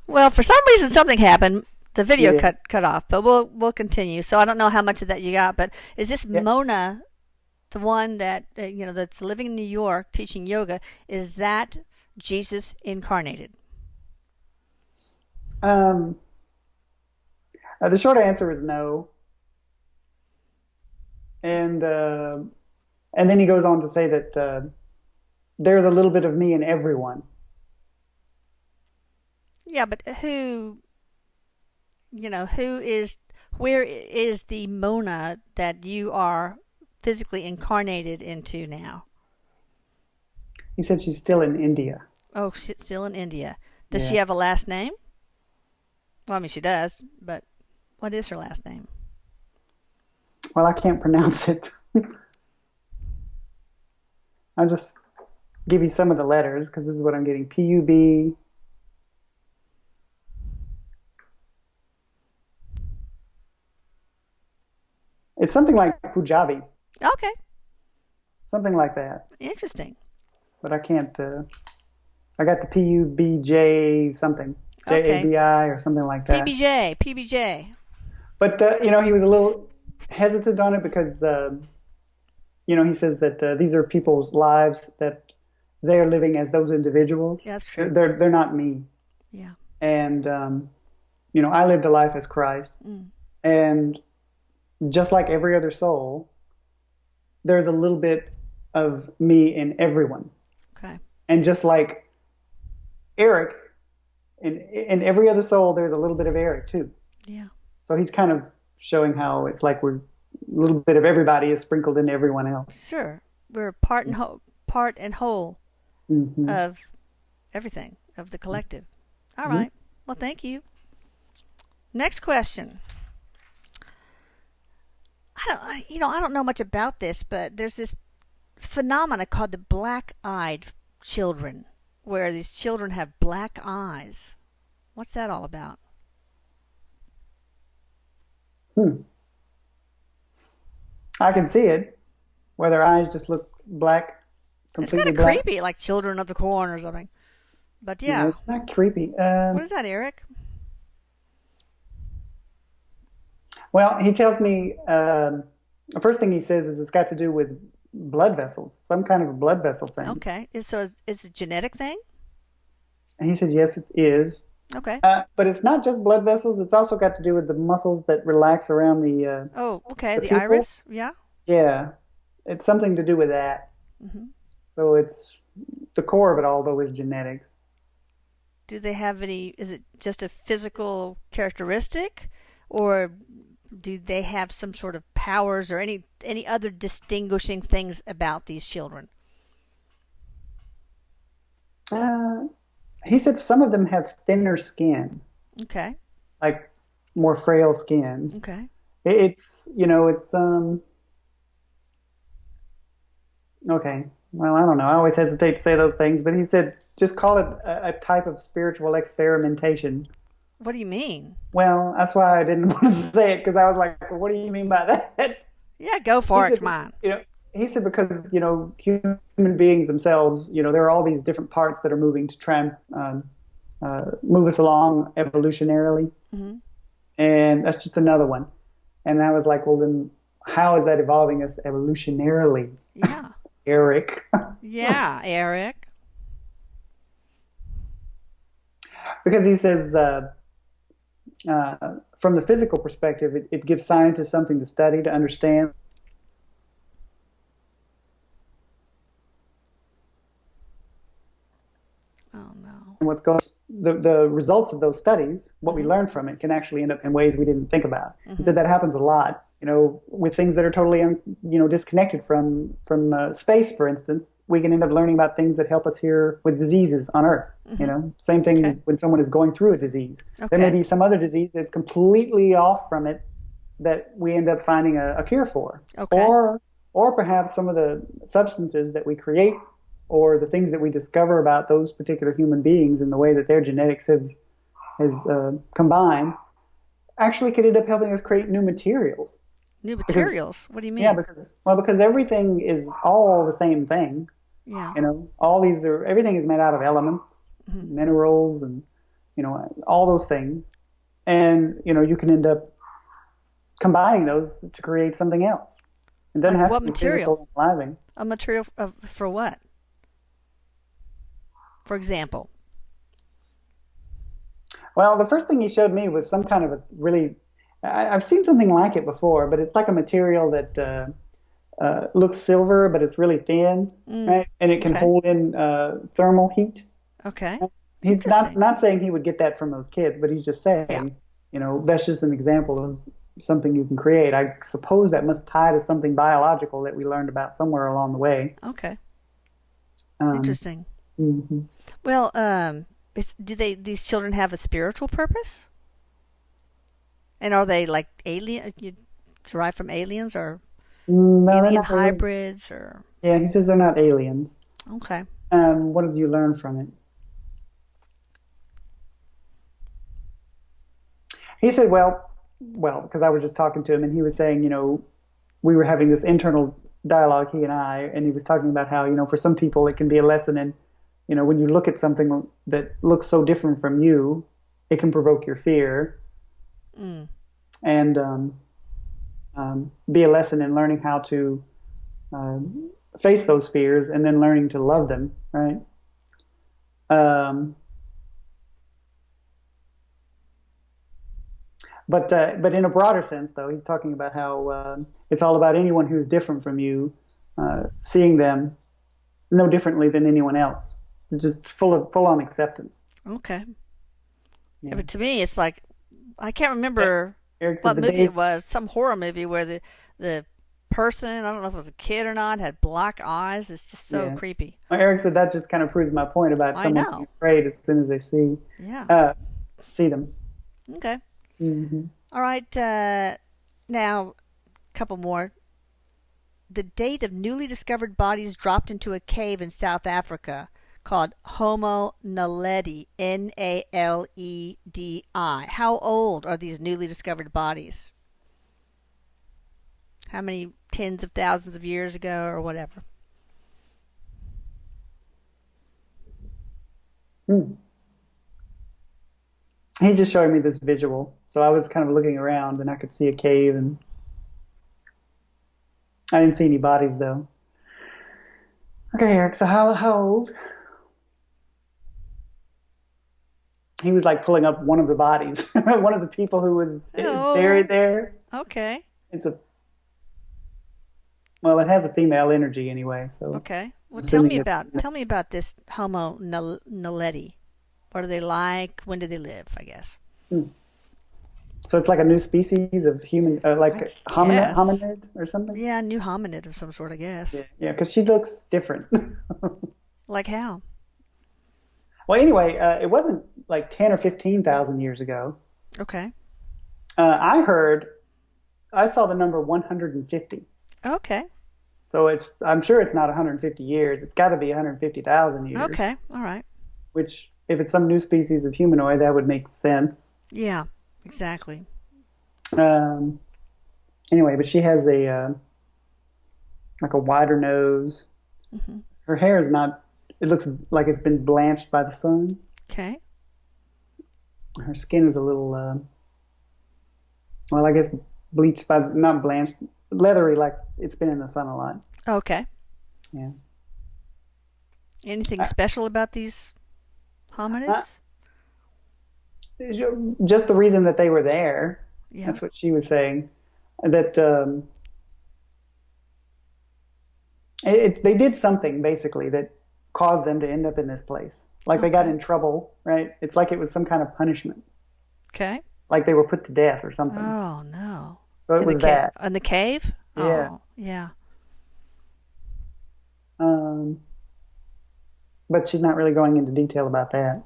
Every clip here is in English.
Well, for some reason something happened. The video Yeah, cut off, but we'll continue. So I don't know how much of that you got, but is this yeah. Mona the one that that's living in New York teaching yoga? Is that Jesus incarnated? Um, the short answer is no, and uh, and then he goes on to say that there's a little bit of me in everyone. Yeah, but who is where is the Mona that you are physically incarnated into now? He said she's still in India. Oh, still in India. Does she Yeah. have a last name? Well, I mean, she does, but what is her last name? Well, I can't pronounce it. I'll just give you some of the letters because this is what I'm getting. Pub. It's something like Punjabi, Okay, something like that. interesting. But I can't. I got the Pubj something, Okay, Jabi or something like that. PBJ, PBJ. But he was a little hesitant on it because he says that these are people's lives that they are living as those individuals. Yeah, that's They're true. they're not me. Yeah. And I lived a life as Christ, Mm. and just like every other soul, there's a little bit of me in everyone. Okay. And just like Erik, in every other soul, there's a little bit of Erik too. Yeah. So he's kind of showing how it's like a little bit of everybody is sprinkled into everyone else. Sure. We're part and whole Hmm. of everything of the collective. All Hmm. right. Well, thank you. Next question. I don't know much about this, but there's this phenomena called the black-eyed children, where these children have black eyes. What's that all about? Hmm. I can see it, where their eyes just look black, It's kind completely of black. creepy, like Children of the Corn or something. But No, yeah, it's not creepy. what is that, Eric? Well, he tells me the first thing he says is it's got to do with blood vessels, some kind of a blood vessel thing. Okay, it's a genetic thing. And he says, yes, it is. Okay. But it's not just blood vessels. It's also got to do with the muscles that relax around Oh, okay. the The pupil. iris. Yeah. Yeah, it's something to do with that. Hmm. So it's the core of it all, though, is genetics. Do they have any? Is it just a physical characteristic, or do they have some sort of powers or any other distinguishing things about these children? Uh, he said some of them have thinner skin, Okay. like more frail skin. Okay. It's okay. Well, I don't know. I always hesitate to say those things, but he said just call it a type of spiritual experimentation. What do you mean? Well, that's why I didn't want to say it because I was like, well, what do you mean by that? Yeah, go He for it. said, Come on. you know, he said because human beings themselves, there are all these different parts that are moving to try and move us along evolutionarily, Hmm. and that's just another one. And I was like, well, then how is that evolving us evolutionarily, Yeah. Erik? Yeah, Eric. Because he says, from the physical perspective, it gives scientists something to study, to understand Oh no. what's going the results of those studies, what we Hmm. learn from it, can actually end up in ways we didn't think about. He Hmm. said that happens a lot, with things that are totally, disconnected from space, for instance. We can end up learning about things that help us here with diseases on Earth. Hmm. Same Okay. thing when someone is going through a disease. There may Okay. be some other disease that's completely off from it that we end up finding a cure for, Okay. or perhaps some of the substances that we create or the things that we discover about those particular human beings and the way that their genetics has combined actually could end up helping us create new materials. New Because materials. What do you yeah, mean? because everything is all the same thing. Yeah. Everything is made out of elements, Hmm. minerals, and all those things. And, you can end up combining those to create something else. It doesn't Like have what to be material? physical and living. A material for what? For example. Well, the first thing he showed me was some kind of a really, I've seen something like it before, but it's like a material that looks silver, but it's really thin, Mm, right? And it can okay. hold in thermal heat. Okay. He's not Interesting. not saying he would get that from those kids, but he's just Yeah. saying, that's just an example of something you can create. I suppose that must tie to something biological that we learned about somewhere along the way. Okay. Um, Interesting. mhm. Well, do these children have a spiritual purpose? And are they like alien? You derived from aliens or No, they're alien not aliens. hybrids or? Yeah, he says they're not aliens. Okay. What did you learn from it? He said, because I was just talking to him and he was saying, we were having this internal dialogue, he and I, and he was talking about how, for some people it can be a lesson in, when you look at something that looks so different from you, it can provoke your fear Mm. and be a lesson in learning how to face those fears and then learning to love them, right? Um, but in a broader sense, though, he's talking about how it's all about anyone who's different from you, seeing them no differently than anyone else, just full on acceptance. Okay. Yeah, Yeah. but to me, it's like I can't remember Eric said what the movie it days. was. Some horror movie where the person, I don't know if it was a kid or not, had black eyes. It's just so Yeah. creepy. Well, Eric said that just kind of proves my point about I someone being know. afraid as soon as they Yeah. uh, see them. Okay. Hmm. All right. Now, a couple more. The date of newly discovered bodies dropped into a cave in South Africa called Homo Naledi, Naledi. How old are these newly discovered bodies? How many tens of thousands of years ago or whatever? Hmm. He just showed me this visual, so I was kind of looking around and I could see a cave, and I didn't see any bodies though. Okay, Eric. So how old? He was like pulling up one of the bodies, one of the people who was buried Oh, there. okay. It's a Well, it has a female energy anyway, so Okay. Well, I'm assuming it's. tell me about this Homo Naledi. What are they like? When do they live? I guess. Hmm. So it's like a new species of human, I like guess. hominid or something. Yeah, new hominid of some sort. I guess. Yeah, yeah, because she looks different. Like how? Well, anyway, it wasn't like 10 or 15,000 years ago. Okay. I saw the number 150. Okay. So I'm sure it's not 150 years. It's got to be 150,000 years, Okay. All right. which if it's some new species of humanoid, that would make sense. Yeah. Exactly. Um, anyway, but she has like a wider nose. Hmm. Her hair is not. It looks like it's been blanched by the sun. Okay. Her skin is a little, well, I guess bleached by not blanched, leathery, like it's been in the sun a lot. Okay. Yeah. Anything Uh, special about these uh, hominids? just the reason that they were there. Yeah. That's what she was saying. That they did something basically that caused them to end up in this place. Like they got Okay. in trouble, right? It's like it was some kind of punishment, Okay. like they were put to death or something. Oh no. So it was that. In the cave? Yeah. Oh, yeah. Um, but she's not really going into detail about that.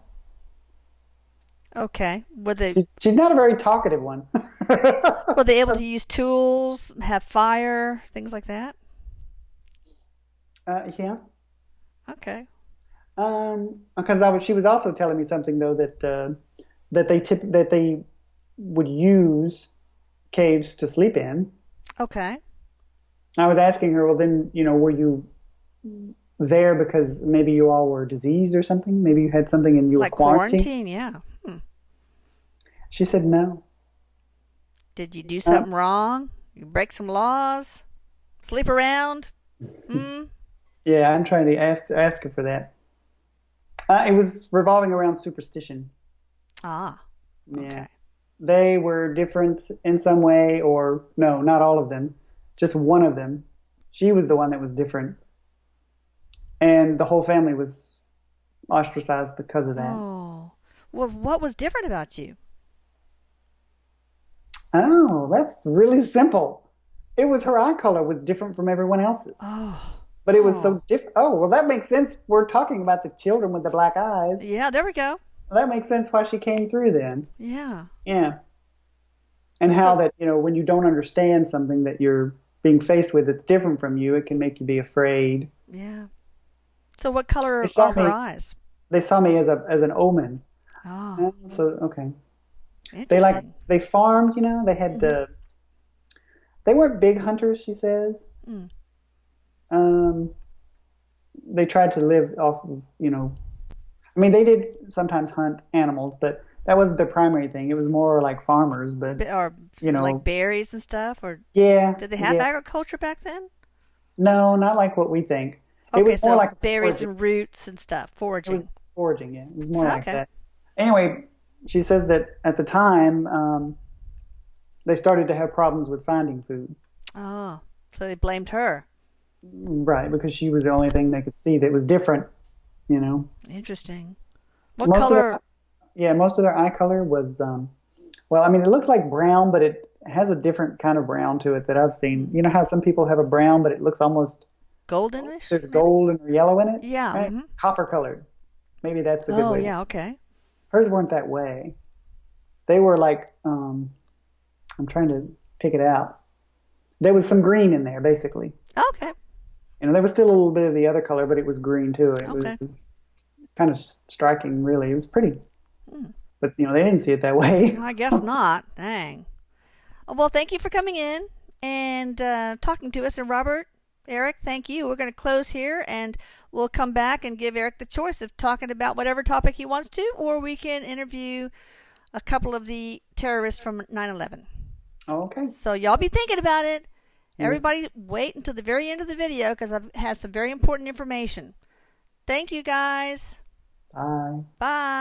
Okay. Were they She's not a very talkative one. were they able to use tools, have fire, things like that? Yeah. Okay. Because she was also telling me something though that they would use caves to sleep in. Okay. I was asking her, well, then, were you there because maybe you all were diseased or something? Maybe you had something and you were Like quarantined? quarantine, yeah. Hmm. She said no. Did you do Uh, something wrong? You break some laws? Sleep around? Hmm? yeah, I'm trying to ask her for that. It was revolving around superstition. Ah, Yeah. okay. They were different in some way, or no, not all of them, just one of them. She was the one that was different, and the whole family was ostracized because of that. Oh. Well, what was different about you? Oh, that's really simple. It was her eye color was different from everyone else's, Oh. but it was Oh. so different. Oh, well, that makes sense. We're talking about the children with the black eyes. Yeah, there we go. Well, that makes sense why she came through then. Yeah. Yeah. And how So, that, when you don't understand something that you're being faced with that's different from you, it can make you be afraid. yeah. So what They color are saw her me eyes? they saw me as an omen. Oh, So okay. interesting. They farmed, they had Mm-hmm. they weren't big hunters, she says. Mm. Um they tried to live off of, I mean they did sometimes hunt animals, but that wasn't their primary thing. It was more like farmers, but Or you like know, berries and stuff? Or yeah, did they have yeah. agriculture back then? No, not like what we think. It Okay, was more so like berries foraging. and roots and stuff, It was foraging. foraging, yeah. It was more like Okay. that. Anyway, she says that at the time, they started to have problems with finding food. Oh, so they blamed her. Right, because she was the only thing they could see that was different, you know. Interesting. What Most of color? their Yeah, most of their eye color was well, I mean it looks like brown, but it has a different kind of brown to it that I've seen. You know how some people have a brown but it looks almost Goldenish, there's maybe? gold and yellow in it, Yeah. right? Mm-hmm. Copper colored. Maybe that's a good Oh, way to yeah. say it. Okay. Hers weren't that way. They were like I'm trying to pick it out. There was some green in there basically. Okay. There was still a little bit of the other color, but it was green too. It was Okay. kind of striking, really. It was pretty. Hmm. But they didn't see it that way. Well, I guess not. Dang. Well, thank you for coming in and talking to us. And Robert, Eric, thank you. We're going to close here and we'll come back and give Eric the choice of talking about whatever topic he wants to, or we can interview a couple of the terrorists from 9/11. Okay. So y'all be thinking about it. Yes. Everybody wait until the very end of the video because I've had some very important information. Thank you guys. Bye. Bye.